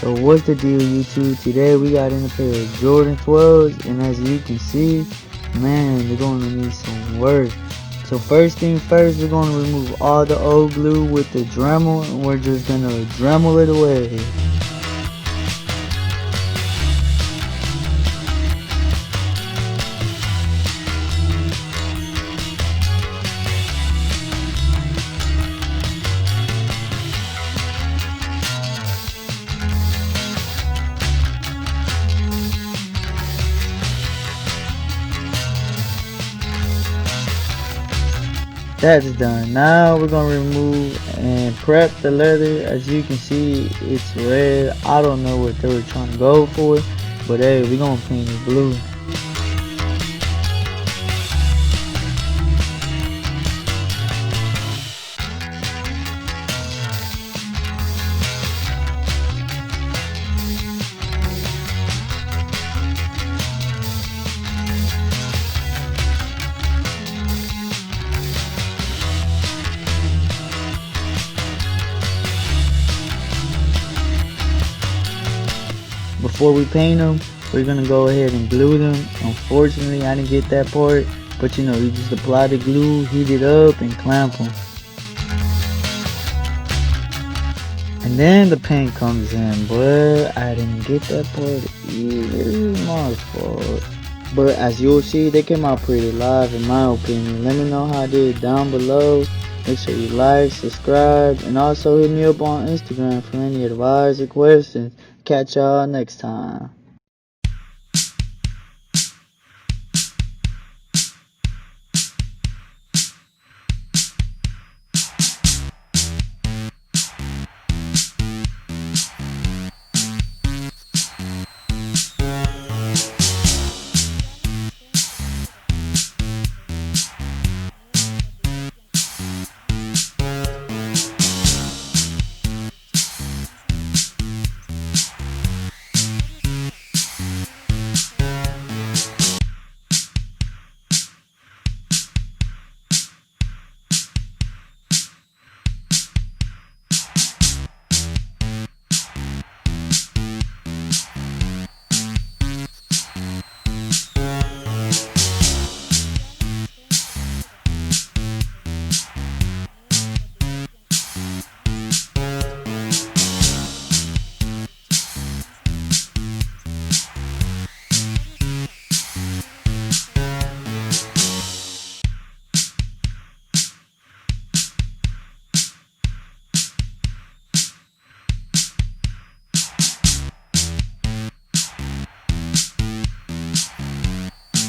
So what's the deal, YouTube? Today we got in a pair of Jordan 12s, and as you can see, man, they're going to need some work. So first thing first, we're going to remove all the old glue with the Dremel, and we're just going to Dremel it away. That's done. Now we're gonna remove and prep the leather. As you can see, it's red. I don't know what they were trying to go for, but hey, we're gonna paint it blue. Before we paint them, we're gonna go ahead and glue them. Unfortunately, I didn't get that part, but you know, you just apply the glue, heat it up, and clamp them. And then the paint comes in, but I didn't get that part either. My fault. But as you'll see, they came out pretty live in my opinion. Let me know how I did down below. Make sure you like, subscribe, and also hit me up on Instagram for any advice or questions. Catch y'all next time.